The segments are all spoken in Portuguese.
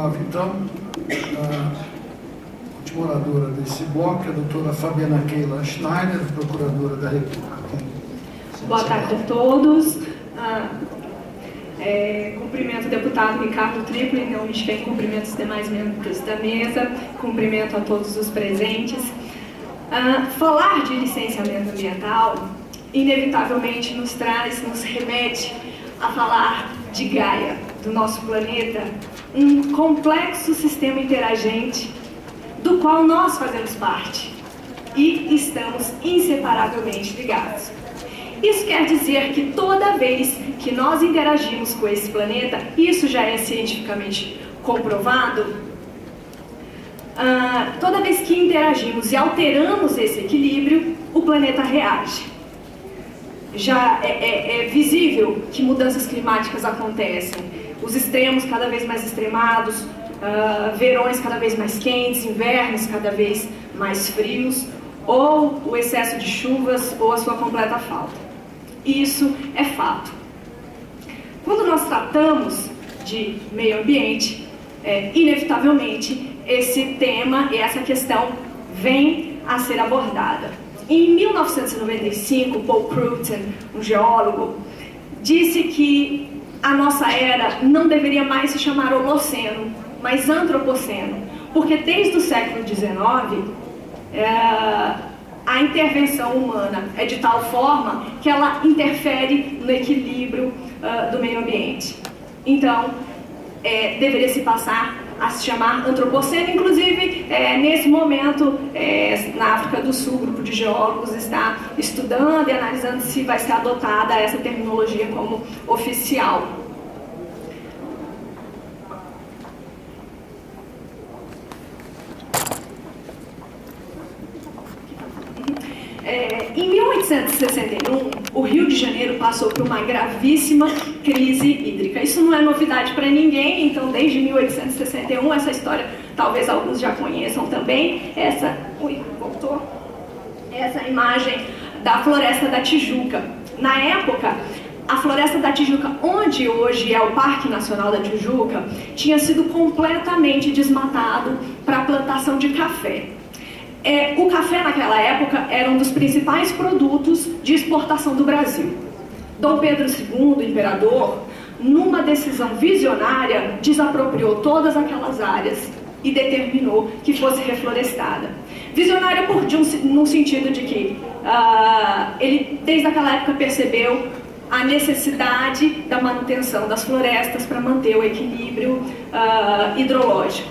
Então, a última oradora desse bloco é a doutora Fabiana Keila Schneider, procuradora da República. Boa tarde a todos. Cumprimento o deputado Ricardo Triplo, em nome de quem cumprimento os demais membros da mesa, cumprimento a todos os presentes. Falar de licenciamento ambiental, inevitavelmente nos remete a falar de Gaia, do nosso planeta, um complexo sistema interagente do qual nós fazemos parte e estamos inseparavelmente ligados. Isso quer dizer que toda vez que nós interagimos com esse planeta, isso já é cientificamente comprovado, toda vez que interagimos e alteramos esse equilíbrio, o planeta reage. Já é visível que mudanças climáticas acontecem, os extremos cada vez mais extremados, verões cada vez mais quentes, invernos cada vez mais frios, ou o excesso de chuvas ou a sua completa falta. Isso é fato. Quando nós tratamos de meio ambiente, inevitavelmente esse tema e essa questão vem a ser abordada. Em 1995, Paul Crutzen, um geólogo, disse que a nossa era não deveria mais se chamar Holoceno, mas Antropoceno, porque desde o século XIX a intervenção humana é de tal forma que ela interfere no equilíbrio do meio ambiente. Então, deveria se passar a se chamar Antropoceno. Inclusive, nesse momento, na África do Sul, o grupo de geólogos está estudando e analisando se vai ser adotada essa terminologia como oficial. Em 1861, o Rio de Janeiro passou por uma gravíssima crise hídrica. Isso não é novidade para ninguém, então desde 1861, essa história talvez alguns já conheçam também, essa imagem da Floresta da Tijuca. Na época, a Floresta da Tijuca, onde hoje é o Parque Nacional da Tijuca, tinha sido completamente desmatado para a plantação de café. O café naquela época era um dos principais produtos de exportação do Brasil. Dom Pedro II, o imperador, numa decisão visionária, desapropriou todas aquelas áreas e determinou que fosse reflorestada. Visionária no sentido de que ele, desde aquela época, percebeu a necessidade da manutenção das florestas para manter o equilíbrio hidrológico.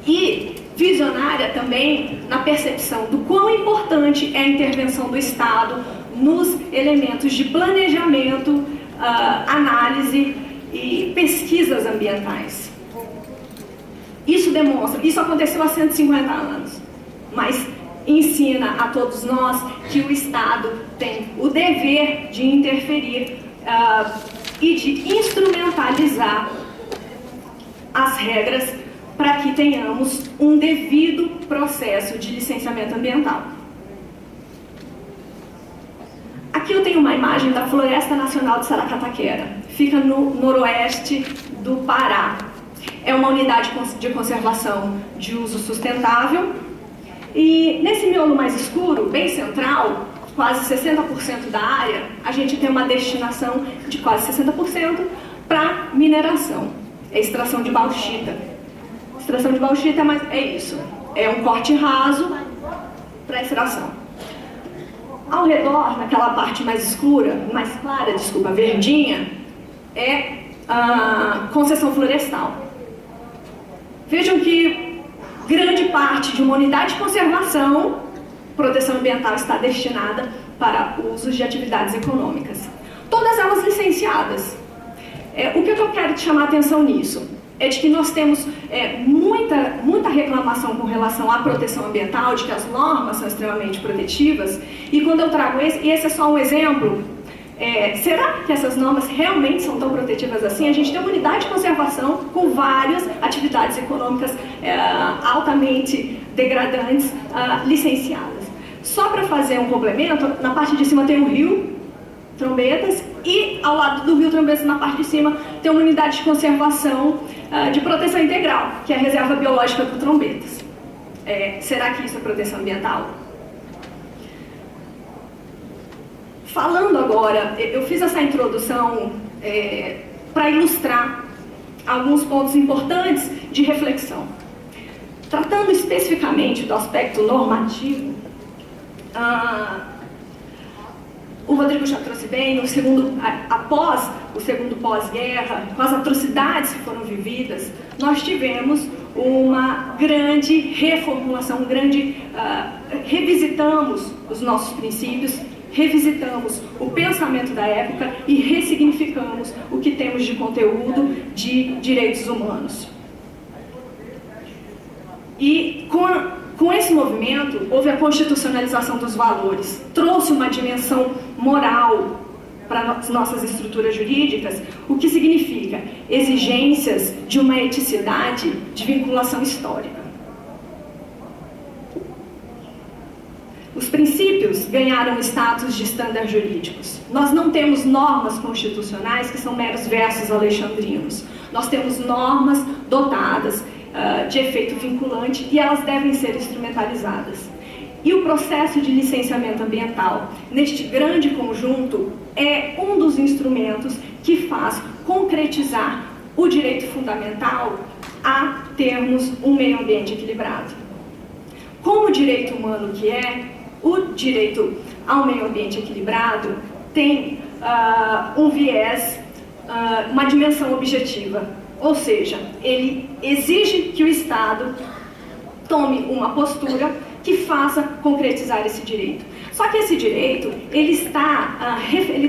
E visionária também na percepção do quão importante é a intervenção do Estado nos elementos de planejamento, análise e pesquisas ambientais. Isso aconteceu há 150 anos, mas ensina a todos nós que o Estado tem o dever de interferir e de instrumentalizar as regras para que tenhamos um devido processo de licenciamento ambiental. Aqui eu tenho uma imagem da Floresta Nacional de Saracataquera. Fica no noroeste do Pará. É uma unidade de conservação de uso sustentável. E nesse miolo mais escuro, bem central, quase 60% da área, a gente tem uma destinação de quase 60% para mineração. É extração de bauxita. Extração de bauxita é isso, é um corte raso para extração. Ao redor, naquela parte mais clara, verdinha, é a concessão florestal. Vejam que grande parte de uma unidade de conservação, proteção ambiental, está destinada para usos de atividades econômicas. Todas elas licenciadas. O que eu quero te chamar a atenção nisso? É de que nós temos muita reclamação com relação à proteção ambiental, de que as normas são extremamente protetivas, e quando eu trago esse é só um exemplo, será que essas normas realmente são tão protetivas assim? A gente tem uma unidade de conservação com várias atividades econômicas altamente degradantes licenciadas. Só para fazer um complemento, na parte de cima tem um rio, Trombetas, e ao lado do rio Trombetas, na parte de cima, tem uma unidade de conservação de proteção integral, que é a reserva biológica do Trombetas. Será que isso é proteção ambiental? Falando agora, eu fiz essa introdução para ilustrar alguns pontos importantes de reflexão. Tratando especificamente do aspecto normativo, o Rodrigo já trouxe bem, após o segundo pós-guerra, com as atrocidades que foram vividas, nós tivemos uma grande reformulação, revisitamos os nossos princípios, revisitamos o pensamento da época e ressignificamos o que temos de conteúdo de direitos humanos. E com esse movimento, houve a constitucionalização dos valores, trouxe uma dimensão moral para as nossas estruturas jurídicas, o que significa exigências de uma eticidade de vinculação histórica. Os princípios ganharam status de estándares jurídicos. Nós não temos normas constitucionais que são meros versos alexandrinos. Nós temos normas dotadas de efeito vinculante e elas devem ser instrumentalizadas. E o processo de licenciamento ambiental, neste grande conjunto, é um dos instrumentos que faz concretizar o direito fundamental a termos um meio ambiente equilibrado. Como direito humano que o direito ao meio ambiente equilibrado tem um viés, uma dimensão objetiva, ou seja, ele exige que o Estado tome uma postura que faça concretizar esse direito. Só que esse direito, ele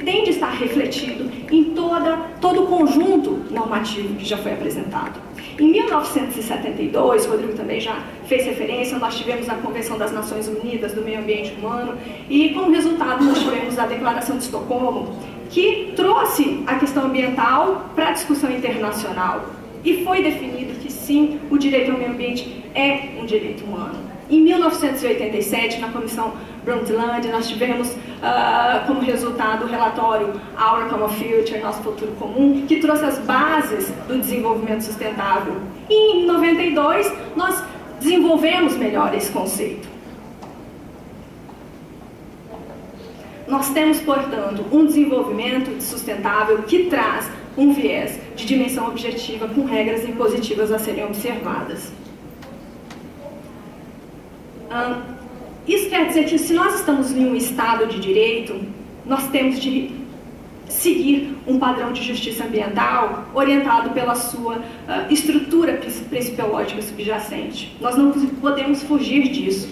tem de estar refletido em todo o conjunto normativo que já foi apresentado. Em 1972, o Rodrigo também já fez referência, nós tivemos a Convenção das Nações Unidas do Meio Ambiente Humano e, como resultado, nós tivemos a Declaração de Estocolmo, que trouxe a questão ambiental para a discussão internacional. E foi definido que, sim, o direito ao meio ambiente é um direito humano. Em 1987, na Comissão Brundtland, nós tivemos como resultado o relatório Our Common Future, Nosso Futuro Comum, que trouxe as bases do desenvolvimento sustentável. E em 92, nós desenvolvemos melhor esse conceito. Nós temos, portanto, um desenvolvimento sustentável que traz um viés de dimensão objetiva com regras impositivas a serem observadas. Isso quer dizer que, se nós estamos em um Estado de direito, nós temos de seguir um padrão de justiça ambiental orientado pela sua estrutura principiológica subjacente. Nós não podemos fugir disso.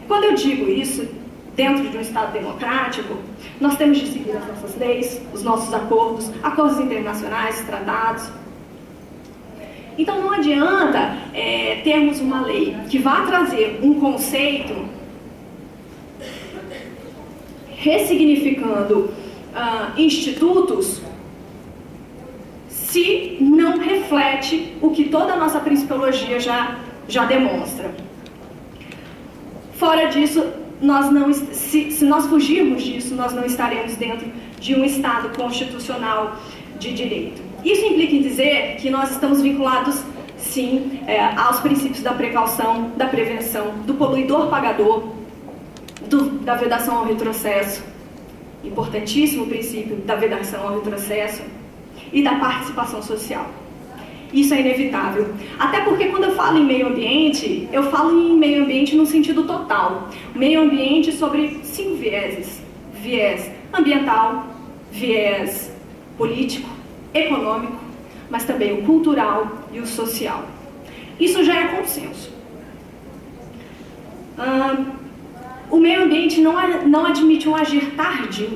Quando eu digo isso, dentro de um Estado democrático, nós temos de seguir as nossas leis, os nossos acordos internacionais, tratados. Então não adianta termos uma lei que vá trazer um conceito ressignificando institutos se não reflete o que toda a nossa principiologia já demonstra. Fora disso, se nós fugirmos disso, nós não estaremos dentro de um Estado constitucional de direito. Isso implica em dizer que nós estamos vinculados, sim, aos princípios da precaução, da prevenção, do poluidor-pagador, da vedação ao retrocesso, importantíssimo princípio da vedação ao retrocesso, e da participação social. Isso é inevitável. Até porque, quando eu falo em meio ambiente, eu falo em meio ambiente no sentido total. Meio ambiente sobre 5 vieses. Viés ambiental, viés político, econômico, mas também o cultural e o social. Isso já é consenso. O meio ambiente não admite um agir tardio.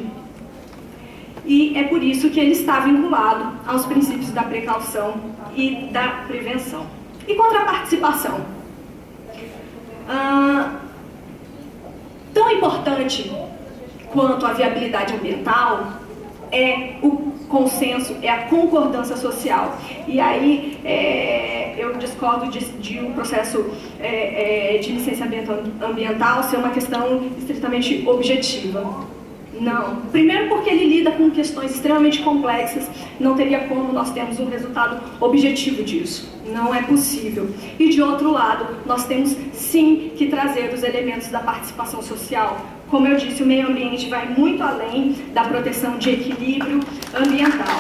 E é por isso que ele está vinculado aos princípios da precaução e da prevenção. E contra a participação? Tão importante quanto a viabilidade ambiental é o consenso, é a concordância social. E aí eu discordo de um processo de licenciamento ambiental ser uma questão estritamente objetiva. Não. Primeiro porque ele lida com questões extremamente complexas, não teria como nós termos um resultado objetivo disso. Não é possível. E de outro lado, nós temos sim que trazer os elementos da participação social. Como eu disse, o meio ambiente vai muito além da proteção de equilíbrio ambiental.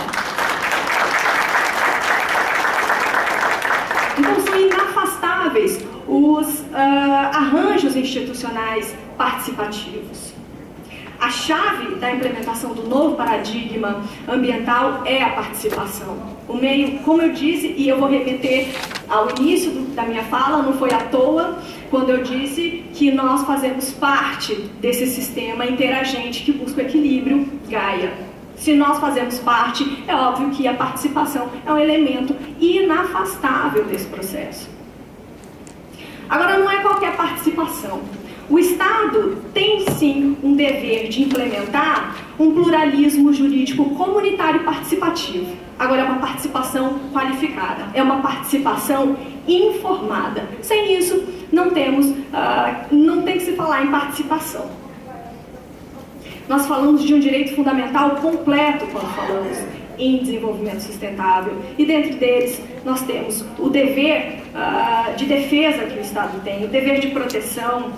Então são inafastáveis os arranjos institucionais participativos. A chave da implementação do novo paradigma ambiental é a participação. O meio, como eu disse, e eu vou remeter ao início da minha fala, não foi à toa, quando eu disse que nós fazemos parte desse sistema interagente que busca o equilíbrio Gaia. Se nós fazemos parte, é óbvio que a participação é um elemento inafastável desse processo. Agora, não é qualquer participação. O Estado tem sim um dever de implementar um pluralismo jurídico comunitário participativo. Agora, é uma participação qualificada, é uma participação informada. Sem isso, não tem que se falar em participação. Nós falamos de um direito fundamental completo quando falamos em desenvolvimento sustentável. E dentro deles, nós temos o dever de defesa que o Estado tem, o dever de proteção,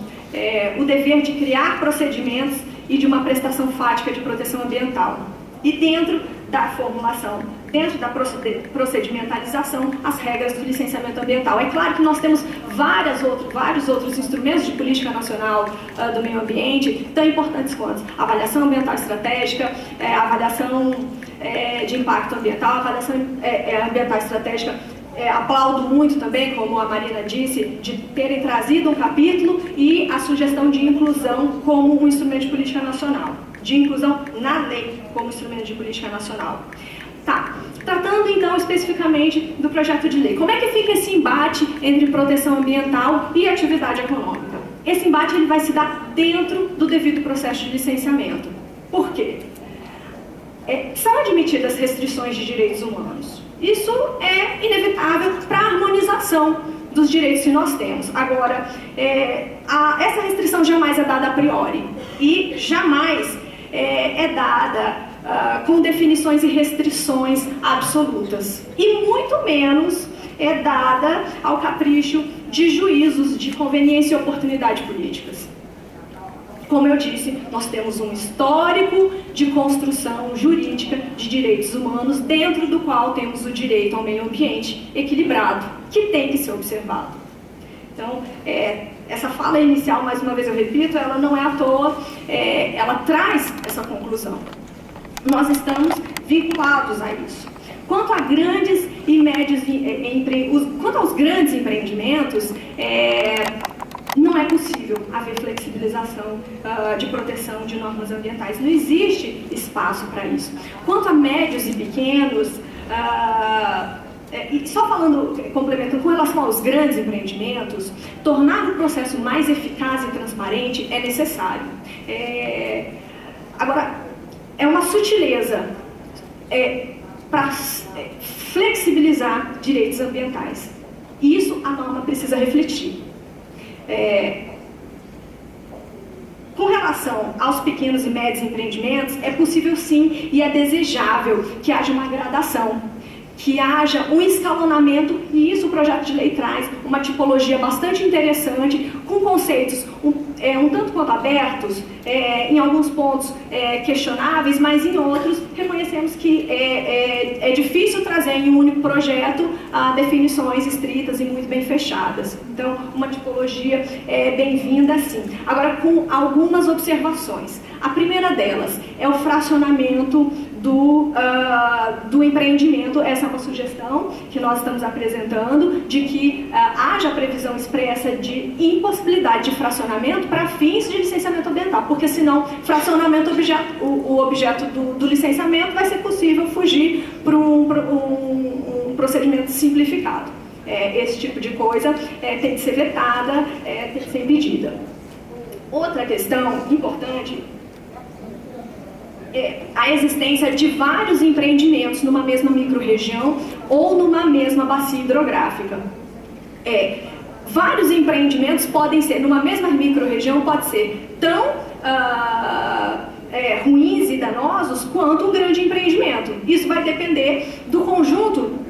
o dever de criar procedimentos e de uma prestação fática de proteção ambiental. E dentro da formulação, dentro da procedimentalização, as regras do licenciamento ambiental. É claro que nós temos vários outros instrumentos de política nacional do meio ambiente, tão importantes quanto a avaliação ambiental estratégica, a avaliação de impacto ambiental, a avaliação ambiental estratégica. Aplaudo muito também, como a Marina disse, de terem trazido um capítulo e a sugestão de inclusão como um instrumento de política nacional, de inclusão na lei como instrumento de política nacional. Tá, tratando então especificamente do projeto de lei, como é que fica esse embate entre proteção ambiental e atividade econômica? Esse embate ele vai se dar dentro do devido processo de licenciamento. Por quê? São admitidas restrições de direitos humanos. Isso é inevitável para a harmonização dos direitos que nós temos. Agora, essa restrição jamais é dada a priori e jamais é dada com definições e restrições absolutas. E muito menos é dada ao capricho de juízos de conveniência e oportunidade políticas. Como eu disse, nós temos um histórico de construção jurídica de direitos humanos, dentro do qual temos o direito ao meio ambiente equilibrado, que tem que ser observado. Então, essa fala inicial, mais uma vez eu repito, ela não é à toa, ela traz essa conclusão. Nós estamos vinculados a isso. Quanto a grandes e médios quanto aos grandes empreendimentos, não é possível haver flexibilização de proteção de normas ambientais. Não existe espaço para isso. Quanto a médios e pequenos, e só complementando com relação aos grandes empreendimentos, tornar o processo mais eficaz e transparente é necessário. Agora, é uma sutileza para flexibilizar direitos ambientais. E isso a norma precisa refletir. Com relação aos pequenos e médios empreendimentos, é possível sim e é desejável que haja uma gradação, que haja um escalonamento, e isso o projeto de lei traz uma tipologia bastante interessante, com conceitos um tanto quanto abertos, em alguns pontos questionáveis, mas em outros reconhecemos que é difícil trazer em um único projeto definições estritas e muito bem fechadas. Então, uma tipologia bem-vinda, sim. Agora, com algumas observações. A primeira delas é o fracionamento do empreendimento. Essa é uma sugestão que nós estamos apresentando, de que haja previsão expressa de impossibilidade de fracionamento para fins de licenciamento ambiental, porque senão fracionamento o objeto do licenciamento vai ser possível fugir para um procedimento simplificado. Esse tipo de coisa tem que ser vetada, tem que ser impedida. Outra questão importante a existência de vários empreendimentos numa mesma microrregião ou numa mesma bacia hidrográfica. Vários empreendimentos podem ser, numa mesma microrregião, pode ser tão ruins e danosos quanto um grande empreendimento. Isso vai depender do conjunto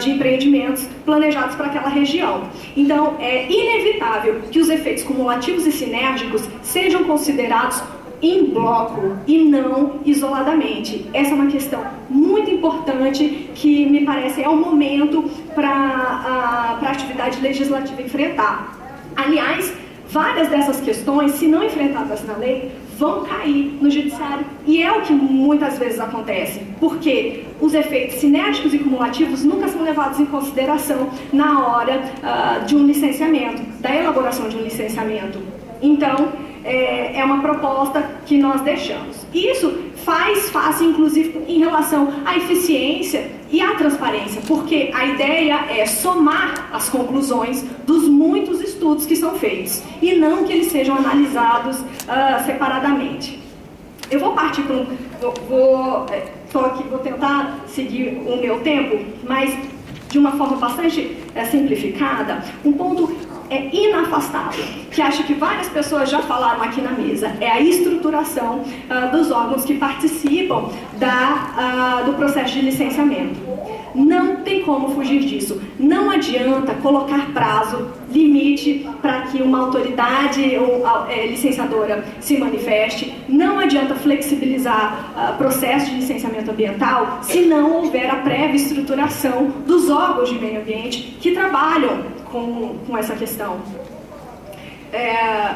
de empreendimentos planejados para aquela região. Então, é inevitável que os efeitos cumulativos e sinérgicos sejam considerados em bloco e não isoladamente. Essa é uma questão muito importante que me parece é o momento para a atividade legislativa enfrentar. Aliás, várias dessas questões, se não enfrentadas na lei, vão cair no judiciário. E é o que muitas vezes acontece, porque os efeitos sinérgicos e cumulativos nunca são levados em consideração na hora de um licenciamento, da elaboração de um licenciamento. Então, é uma proposta que nós deixamos. Isso faz fácil, inclusive, em relação à eficiência e à transparência, porque a ideia é somar as conclusões dos muitos estudos que são feitos, e não que eles sejam analisados separadamente. Eu vou partir para vou tentar seguir o meu tempo, mas de uma forma bastante simplificada. Um ponto inafastável, que acho que várias pessoas já falaram aqui na mesa, é a estruturação dos órgãos que participam do processo de licenciamento. Não tem como fugir disso. Não adianta colocar prazo, limite para que uma autoridade licenciadora se manifeste. Não adianta flexibilizar processo de licenciamento ambiental se não houver a prévia estruturação dos órgãos de meio ambiente que trabalham com essa questão.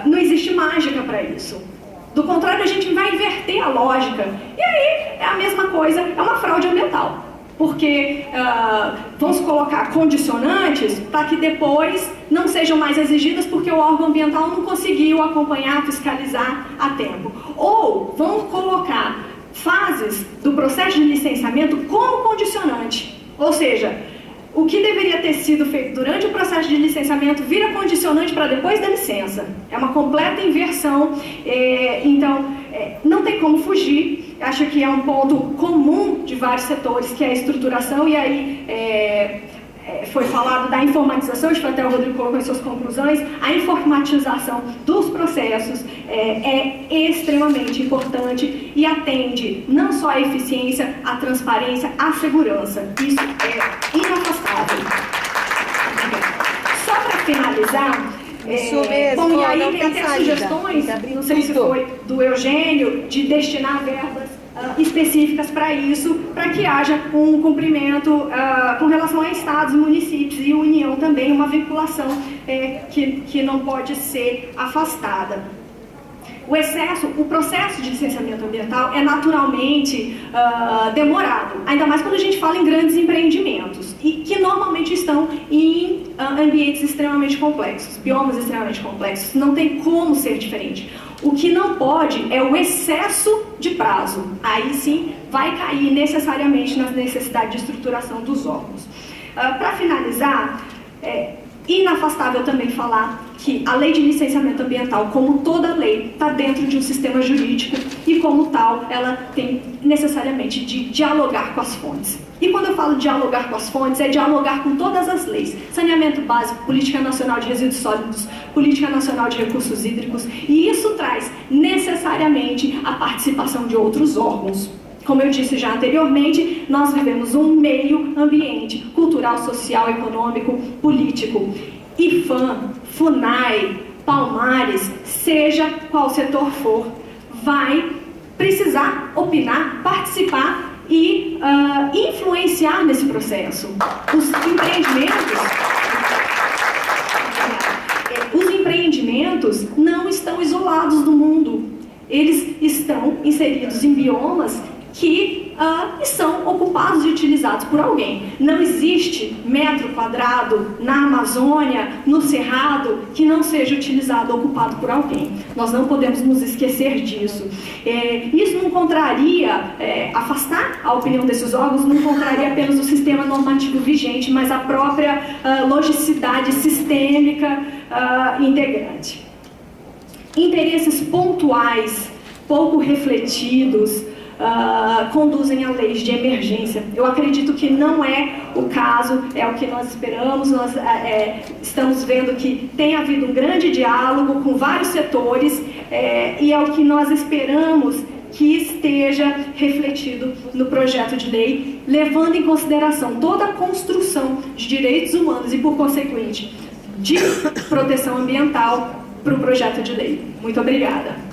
Não existe mágica para isso. Do contrário, a gente vai inverter a lógica. E aí é a mesma coisa, é uma fraude ambiental. Porque vamos colocar condicionantes para que depois não sejam mais exigidas porque o órgão ambiental não conseguiu acompanhar, fiscalizar a tempo. Ou vamos colocar fases do processo de licenciamento como condicionante. Ou seja, o que deveria ter sido feito durante o processo de licenciamento vira condicionante para depois da licença. É uma completa inversão. Então, não tem como fugir. Acho que é um ponto comum de vários setores, que é a estruturação, e aí foi falado da informatização, acho que até o Rodrigo colocou em suas conclusões, a informatização dos processos é extremamente importante e atende não só à eficiência, à transparência, à segurança. Isso é inafastável. Só para finalizar, bom, e aí tem até sugestões, não sei se foi do Eugênio, de destinar verbas específicas para isso, para que haja um cumprimento com relação a estados, municípios e União também, uma vinculação que não pode ser afastada. O processo de licenciamento ambiental é naturalmente demorado, ainda mais quando a gente fala em grandes empreendimentos, e que normalmente estão em ambientes extremamente complexos, biomas extremamente complexos, não tem como ser diferente. O que não pode é o excesso de prazo, aí sim vai cair necessariamente na necessidade de estruturação dos órgãos. Para finalizar, inafastável também falar que a lei de licenciamento ambiental, como toda lei, está dentro de um sistema jurídico e, como tal, ela tem necessariamente de dialogar com as fontes. E quando eu falo dialogar com as fontes, é dialogar com todas as leis. Saneamento básico, Política Nacional de Resíduos Sólidos, Política Nacional de Recursos Hídricos, e isso traz necessariamente a participação de outros órgãos. Como eu disse já anteriormente, nós vivemos um meio ambiente cultural, social, econômico, político. IFAM, FUNAI, Palmares, seja qual setor for, vai precisar opinar, participar e influenciar nesse processo. Os empreendimentos não estão isolados do mundo. Eles estão inseridos em biomas que são ocupados e utilizados por alguém. Não existe metro quadrado na Amazônia, no Cerrado, que não seja utilizado ou ocupado por alguém. Nós não podemos nos esquecer disso. Isso não contraria, afastar a opinião desses órgãos, não contraria apenas o sistema normativo vigente, mas a própria logicidade sistêmica integrante. Interesses pontuais, pouco refletidos, conduzem a leis de emergência. Eu acredito que não é o caso, é o que nós esperamos. Nós estamos vendo que tem havido um grande diálogo com vários setores e é o que nós esperamos que esteja refletido no projeto de lei, levando em consideração toda a construção de direitos humanos e, por consequente, de proteção ambiental para o projeto de lei. Muito obrigada.